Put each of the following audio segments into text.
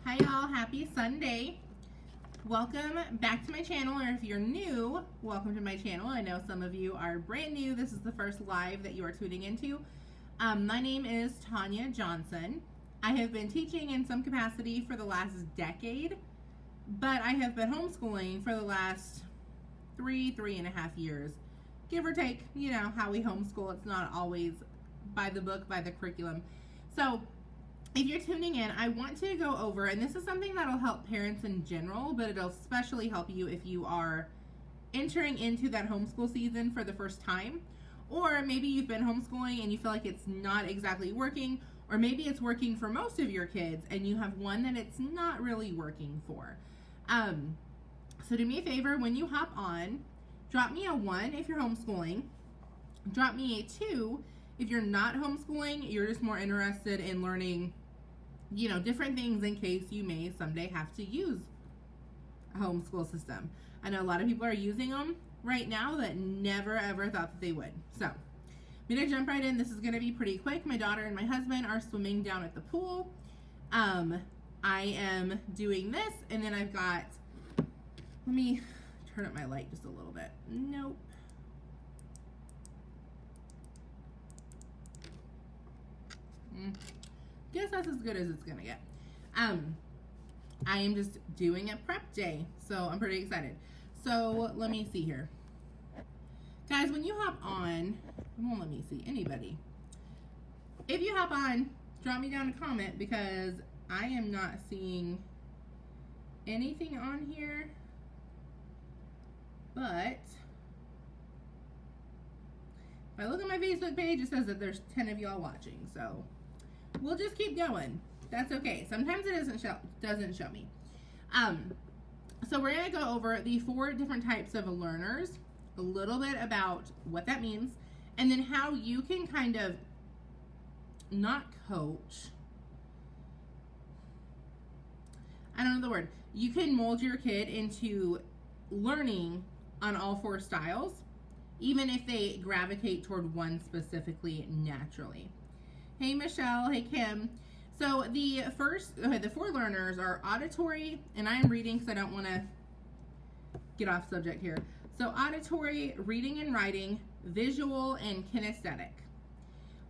Hi y'all, happy Sunday. Welcome back to my channel, or if you're new, welcome to my channel. I know some of you are brand new. This is the first live that you are tuning into. My name is Tanya Johnson. I have been teaching in some capacity for the last decade, but I have been homeschooling for the last three and a half years, give or take. You know how we homeschool, it's not always by the book, by the curriculum. So if you're tuning in, I want to go over, and this is something that'll help parents in general, but it'll especially help you if you are entering into that homeschool season for the first time, or maybe you've been homeschooling and you feel like it's not exactly working, or maybe it's working for most of your kids and you have one that it's not really working for. So do me a favor, when you hop on, drop me a 1 if you're homeschooling, drop me a 2 if you're not homeschooling, you're just more interested in learning, you know, different things in case you may someday have to use a homeschool system. I know a lot of people are using them right now that never ever thought that they would. So I'm gonna jump right in. This is gonna be pretty quick. My daughter and my husband are swimming down at the pool. I am doing this, and then I've got, let me turn up my light just a little bit. Nope. Guess that's as good as it's gonna get. I am just doing a prep day, so I'm pretty excited. So let me see here. Guys, when you hop on, well, let me see, anybody. If you hop on, drop me down a comment because I am not seeing anything on here, but if I look at my Facebook page, it says that there's 10 of y'all watching, so we'll just keep going. That's okay. Sometimes it doesn't show me. So we're going to go over the 4 different types of learners, a little bit about what that means, and then how you can kind of not coach. I don't know the word. You can mold your kid into learning on all 4 styles, even if they gravitate toward one specifically naturally. Hey Michelle, hey Kim. So the 4 learners are auditory, and I am reading because I don't want to get off subject here. So auditory, reading and writing, visual, and kinesthetic.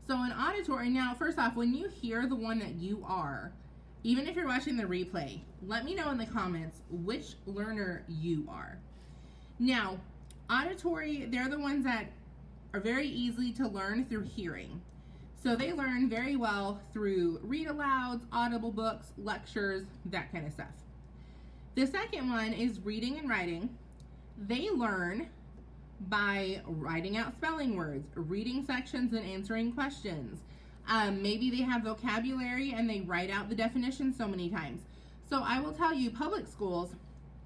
So in auditory, now first off, when you hear the one that you are, even if you're watching the replay, let me know in the comments which learner you are. Now, auditory, they're the ones that are very easy to learn through hearing. So they learn very well through read-alouds, audible books, lectures, that kind of stuff. The second one is reading and writing. They learn by writing out spelling words, reading sections, and answering questions. Maybe they have vocabulary and they write out the definition so many times. So I will tell you, public schools,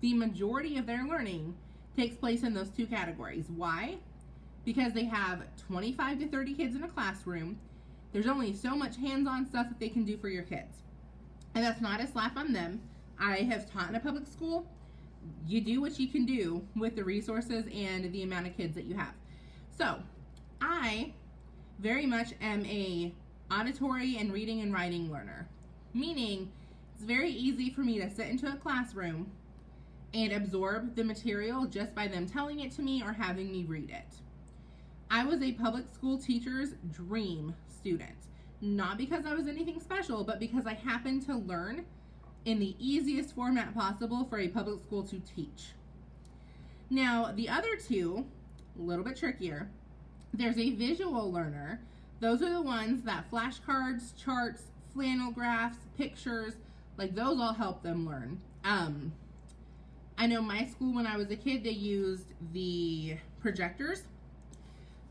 the majority of their learning takes place in those 2 categories. Why? Because they have 25 to 30 kids in a classroom. There's only so much hands-on stuff that they can do for your kids. And that's not a slap on them. I have taught in a public school. You do what you can do with the resources and the amount of kids that you have. So I very much am a auditory and reading and writing learner, meaning it's very easy for me to sit into a classroom and absorb the material just by them telling it to me or having me read it. I was a public school teacher's dream student, not because I was anything special, but because I happened to learn in the easiest format possible for a public school to teach. Now, the other 2, a little bit trickier. There's a visual learner. Those are the ones that flashcards, charts, flannel graphs, pictures, like those all help them learn. I know my school, when I was a kid, they used the projectors.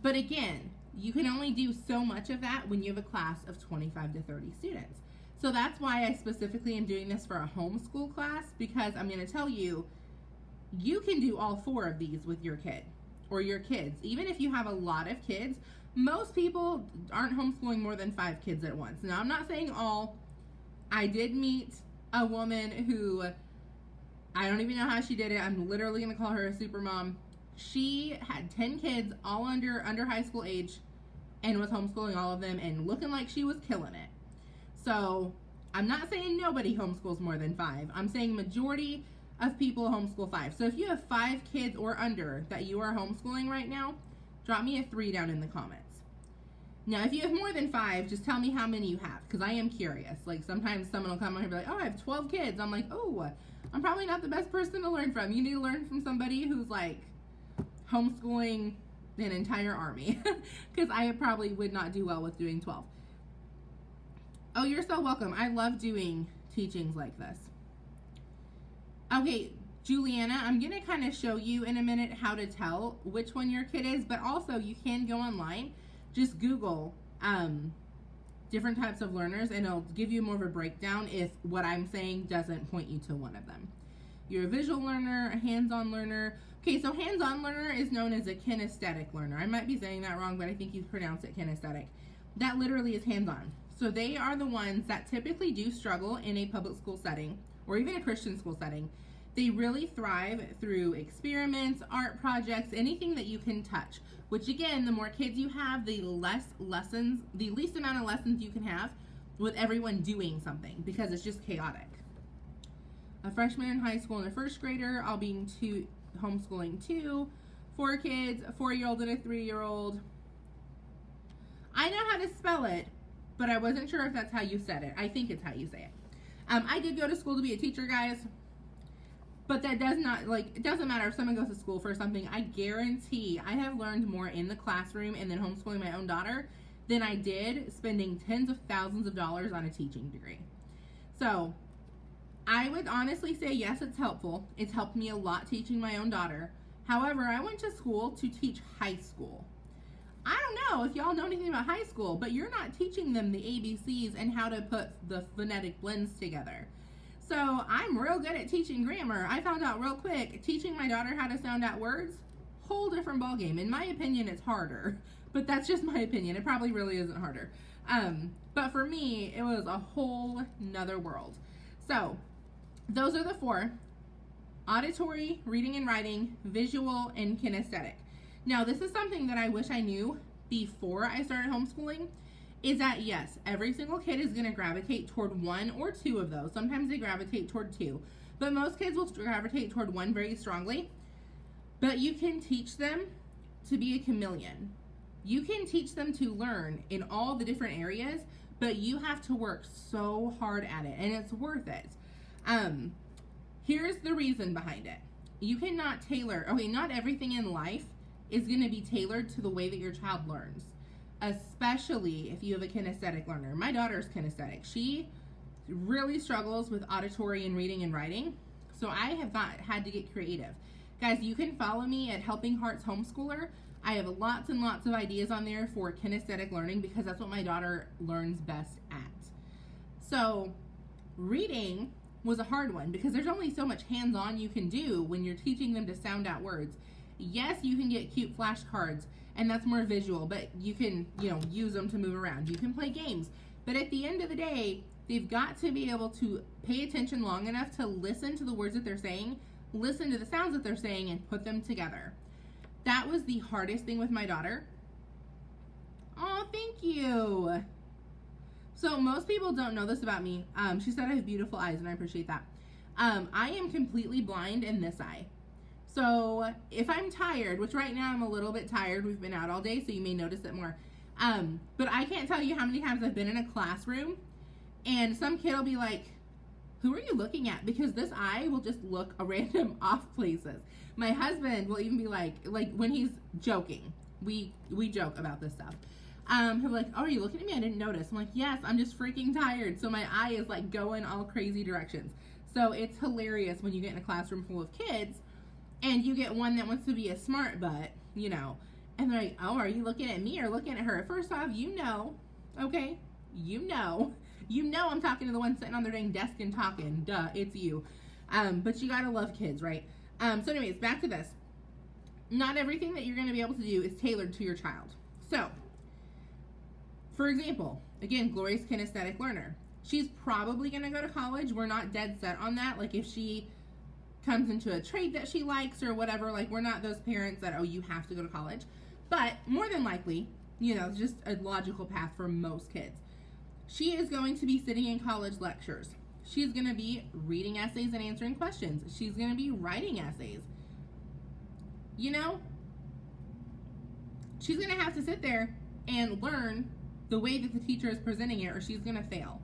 But again, you can only do so much of that when you have a class of 25 to 30 students. So that's why I specifically am doing this for a homeschool class, because I'm going to tell you, you can do all 4 of these with your kid or your kids. Even if you have a lot of kids, most people aren't homeschooling more than 5 kids at once. Now, I'm not saying all. I did meet a woman who, I don't even know how she did it. I'm literally going to call her a super mom. She had 10 kids, all under high school age, and was homeschooling all of them and looking like she was killing it. So I'm not saying nobody homeschools more than 5. I'm saying majority of people homeschool 5. So if you have 5 kids or under that you are homeschooling right now, drop me a 3 down in the comments. Now, if you have more than 5, just tell me how many you have, because I am curious. Like, sometimes someone will come on here and be like, oh, I have 12 kids. I'm like, oh, I'm probably not the best person to learn from. You need to learn from somebody who's, like, homeschooling an entire army, because I probably would not do well with doing 12. Oh, you're so welcome. I love doing teachings like this. Okay, Juliana, I'm going to kind of show you in a minute how to tell which one your kid is, but also you can go online. Just Google different types of learners, and it'll give you more of a breakdown if what I'm saying doesn't point you to one of them. You're a visual learner, a hands-on learner. Okay, so hands-on learner is known as a kinesthetic learner. I might be saying that wrong, but I think you pronounce it kinesthetic. That literally is hands-on. So they are the ones that typically do struggle in a public school setting or even a Christian school setting. They really thrive through experiments, art projects, anything that you can touch. Which again, the more kids you have, the least amount of lessons you can have with everyone doing something, because it's just chaotic. A freshman in high school and a first grader, I'll be homeschooling 2, 4 kids, a 4-year-old and a 3-year-old. I know how to spell it, but I wasn't sure if that's how you said it. I think it's how you say it. I did go to school to be a teacher, guys. But that does not, like, it doesn't matter if someone goes to school for something. I guarantee I have learned more in the classroom and then homeschooling my own daughter than I did spending tens of thousands of dollars on a teaching degree. So I would honestly say, yes, it's helpful. It's helped me a lot teaching my own daughter. However, I went to school to teach high school. I don't know if y'all know anything about high school, but you're not teaching them the ABCs and how to put the phonetic blends together. So I'm real good at teaching grammar. I found out real quick, teaching my daughter how to sound out words, whole different ballgame. In my opinion, it's harder, but that's just my opinion. It probably really isn't harder. But for me, it was a whole nother world. So those are the 4: auditory, reading and writing, visual, and kinesthetic. Now, this is something that I wish I knew before I started homeschooling, is that yes, every single kid is going to gravitate toward 1 or 2 of those. Sometimes they gravitate toward 2, but most kids will gravitate toward 1 very strongly. But you can teach them to be a chameleon. You can teach them to learn in all the different areas, but you have to work so hard at it, and it's worth it. Here's the reason behind it. You cannot tailor, okay, not everything in life is going to be tailored to the way that your child learns. Especially if you have a kinesthetic learner. My daughter's kinesthetic. She really struggles with auditory and reading and writing. So I have had to get creative. Guys, you can follow me at Helping Hearts Homeschooler. I have lots and lots of ideas on there for kinesthetic learning because that's what my daughter learns best at. So reading was a hard one because there's only so much hands-on you can do when you're teaching them to sound out words. Yes, you can get cute flashcards, and that's more visual, but you can, use them to move around. You can play games. But at the end of the day, they've got to be able to pay attention long enough to listen to the words that they're saying, listen to the sounds that they're saying, and put them together. That was the hardest thing with my daughter. Oh, thank you. So most people don't know this about me. She said I have beautiful eyes, and I appreciate that. I am completely blind in this eye. So if I'm tired, which right now I'm a little bit tired, we've been out all day, so you may notice it more. But I can't tell you how many times I've been in a classroom and some kid will be like, who are you looking at? Because this eye will just look a random off places. My husband will even be like when he's joking, we joke about this stuff. He'll be like, oh, are you looking at me? I didn't notice. I'm like, yes, I'm just freaking tired. So my eye is like going all crazy directions. So it's hilarious when you get in a classroom full of kids and you get one that wants to be a smart butt, and they're like, oh, are you looking at me or looking at her? First off, okay? I'm talking to the one sitting on their dang desk and talking. Duh, it's you. But you gotta love kids, right? So anyways, back to this. Not everything that you're gonna be able to do is tailored to your child. So, for example, again, Gloria's kinesthetic learner. She's probably gonna go to college. We're not dead set on that. Like if she comes into a trade that she likes or whatever, like we're not those parents that, oh, you have to go to college. But more than likely, it's just a logical path for most kids. She is going to be sitting in college lectures. She's going to be reading essays and answering questions. She's going to be writing essays. You know, she's going to have to sit there and learn the way that the teacher is presenting it, or she's going to fail.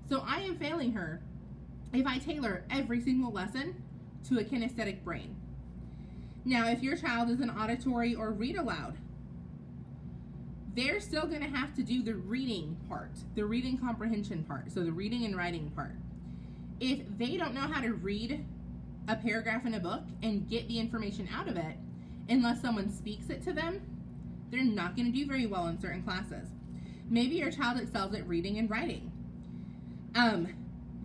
So I am failing her if I tailor every single lesson to a kinesthetic brain. Now, if your child is an auditory or read aloud, they're still going to have to do the reading part, the reading comprehension part, so the reading and writing part. If they don't know how to read a paragraph in a book and get the information out of it, unless someone speaks it to them, they're not going to do very well in certain classes. Maybe your child excels at reading and writing.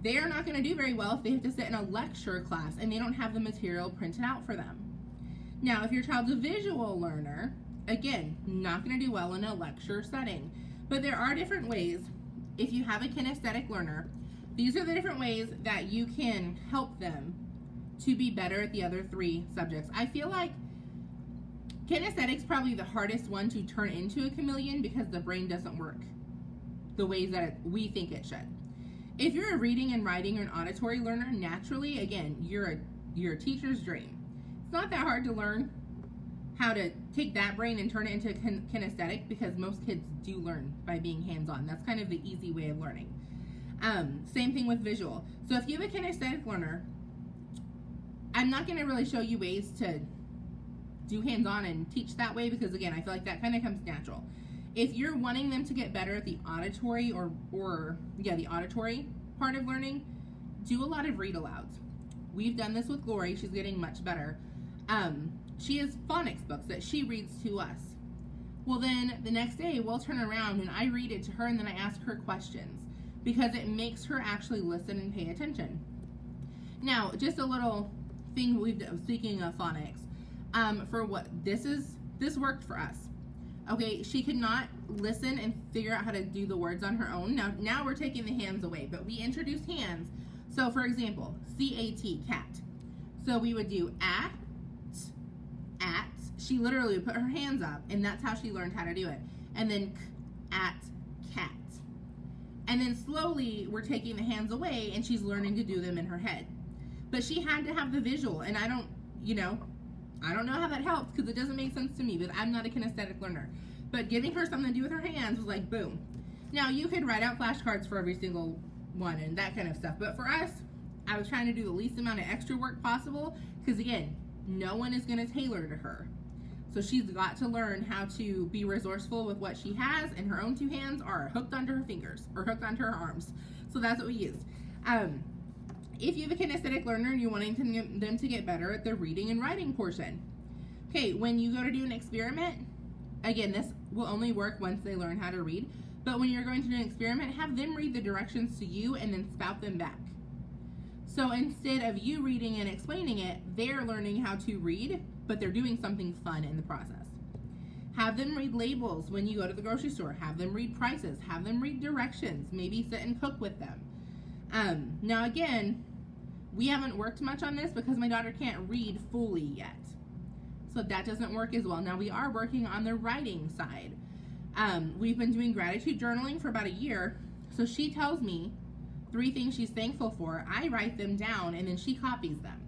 They are not going to do very well if they have to sit in a lecture class and they don't have the material printed out for them. Now, if your child's a visual learner, again, not going to do well in a lecture setting. But there are different ways. If you have a kinesthetic learner, these are the different ways that you can help them to be better at the other 3 subjects. I feel like kinesthetic's probably the hardest one to turn into a chameleon because the brain doesn't work the ways that we think it should. If you're a reading and writing or an auditory learner, naturally, again, you're a teacher's dream. It's not that hard to learn how to take that brain and turn it into kinesthetic, because most kids do learn by being hands-on. That's kind of the easy way of learning. Same thing with visual. So if you have a kinesthetic learner, I'm not going to really show you ways to do hands-on and teach that way, because again, I feel like that kind of comes natural. If you're wanting them to get better at the auditory the auditory part of learning, do a lot of read alouds. We've done this with Glory. She's getting much better. She has phonics books that she reads to us. Well, then the next day we'll turn around and I read it to her and then I ask her questions, because it makes her actually listen and pay attention. Now, just a little thing speaking of phonics, for what this worked for us. Okay, she could not listen and figure out how to do the words on her own. Now we're taking the hands away, but we introduced hands. So for example, C-A-T, cat. So we would do at. She literally would put her hands up, and that's how she learned how to do it. And then at, cat. And then slowly we're taking the hands away and she's learning to do them in her head. But she had to have the visual, and I don't know how that helps because it doesn't make sense to me, but I'm not a kinesthetic learner. But giving her something to do with her hands was like, boom. Now, you could write out flashcards for every single one and that kind of stuff. But for us, I was trying to do the least amount of extra work possible because, again, no one is going to tailor to her. So she's got to learn how to be resourceful with what she has, and her own 2 hands are hooked onto her fingers or hooked onto her arms. So that's what we used. If you have a kinesthetic learner and you're wanting them to get better at the reading and writing portion, okay, when you go to do an experiment, again, this will only work once they learn how to read, but when you're going to do an experiment, have them read the directions to you and then spout them back. So instead of you reading and explaining it, they're learning how to read, but they're doing something fun in the process. Have them read labels when you go to the grocery store. Have them read prices. Have them read directions. Maybe sit and cook with them. Now again, we haven't worked much on this because my daughter can't read fully yet. So that doesn't work as well. Now we are working on the writing side. We've been doing gratitude journaling for about a year. So she tells me 3 things she's thankful for. I write them down and then she copies them.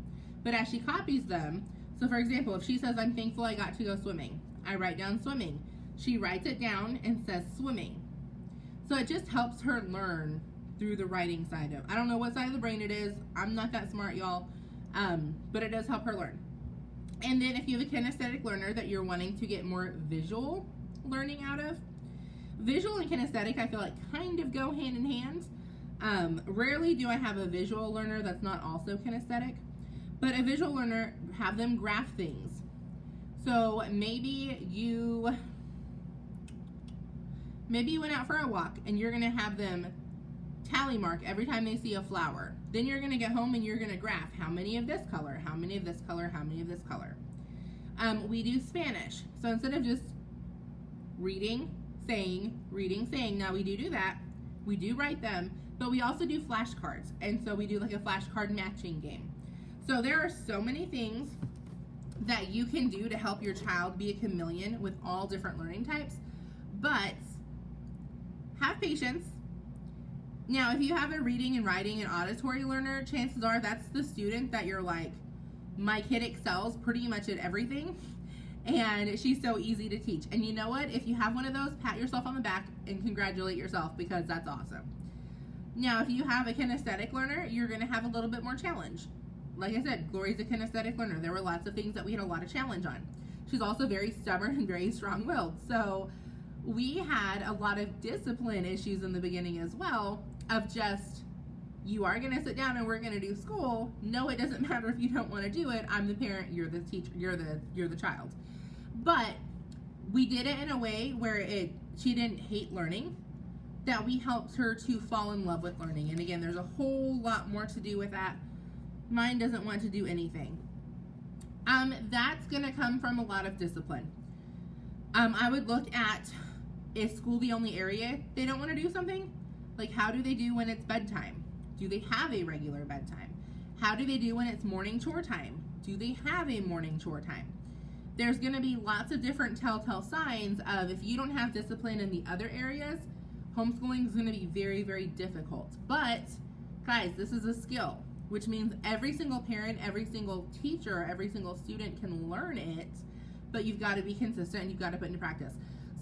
But as she copies them, so for example, if she says, I'm thankful I got to go swimming, I write down swimming. She writes it down and says swimming. So it just helps her learn through the writing side of it. I don't know what side of the brain it is. I'm not that smart, y'all. But it does help her learn. And then if you have a kinesthetic learner that you're wanting to get more visual learning out of, visual and kinesthetic I feel like kind of go hand in hand. Rarely do I have a visual learner that's not also kinesthetic. But a visual learner, have them graph things. So maybe you went out for a walk and you're going to have them tally mark every time they see a flower. Then you're going to get home and you're going to graph how many of this color, how many of this color, how many of this color. We do Spanish. So instead of just reading, saying, now we do that. We do write them, but we also do flashcards. And so we do like a flashcard matching game. So there are so many things that you can do to help your child be a chameleon with all different learning types, but have patience. Now, if you have a reading and writing and auditory learner, chances are that's the student that you're like, my kid excels pretty much at everything, and she's so easy to teach. And you know what? If you have one of those, pat yourself on the back and congratulate yourself, because that's awesome. Now, if you have a kinesthetic learner, you're going to have a little bit more challenge. Like I said, Glory's a kinesthetic learner. There were lots of things that we had a lot of challenge on. She's also very stubborn and very strong-willed. So we had a lot of discipline issues in the beginning as well, of just, you are going to sit down and we're going to do school. No, it doesn't matter if you don't want to do it. I'm the parent, you're the teacher, you're the child. But we did it in a way where she didn't hate learning, that we helped her to fall in love with learning. And again, there's a whole lot more to do with that. Mine doesn't want to do anything. That's going to come from a lot of discipline. I would look at, is school the only area they don't want to do something? Like, how do they do when it's bedtime? Do they have a regular bedtime? How do they do when it's morning chore time? Do they have a morning chore time? There's going to be lots of different telltale signs of, if you don't have discipline in the other areas, homeschooling is going to be very, very difficult. But guys, this is a skill, which means every single parent, every single teacher, every single student can learn it, but you've got to be consistent and you've got to put into practice.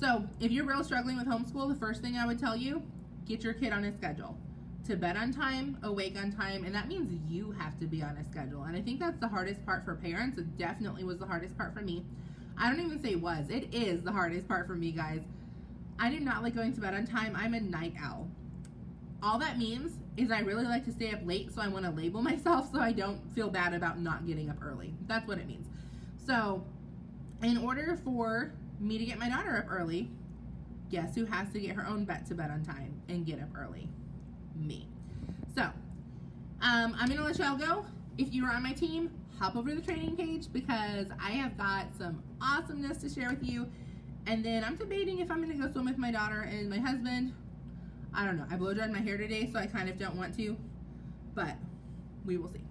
So if you're real struggling with homeschool, the first thing I would tell you, get your kid on a schedule. To bed on time, awake on time, and that means you have to be on a schedule. And I think that's the hardest part for parents. It definitely was the hardest part for me. I don't even say was, it is the hardest part for me, guys. I do not like going to bed on time. I'm a night owl. All that means is I really like to stay up late, so I want to label myself so I don't feel bad about not getting up early. That's what it means. So in order for me to get my daughter up early, guess who has to get her own to bed on time and get up early? Me. So I'm going to let y'all go. If you are on my team, hop over to the training page, because I have got some awesomeness to share with you. And then I'm debating if I'm going to go swim with my daughter and my husband. I don't know. I blow dried my hair today, so I kind of don't want to. But we will see.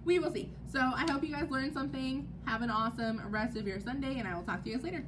We will see. So I hope you guys learned something. Have an awesome rest of your Sunday, and I will talk to you guys later.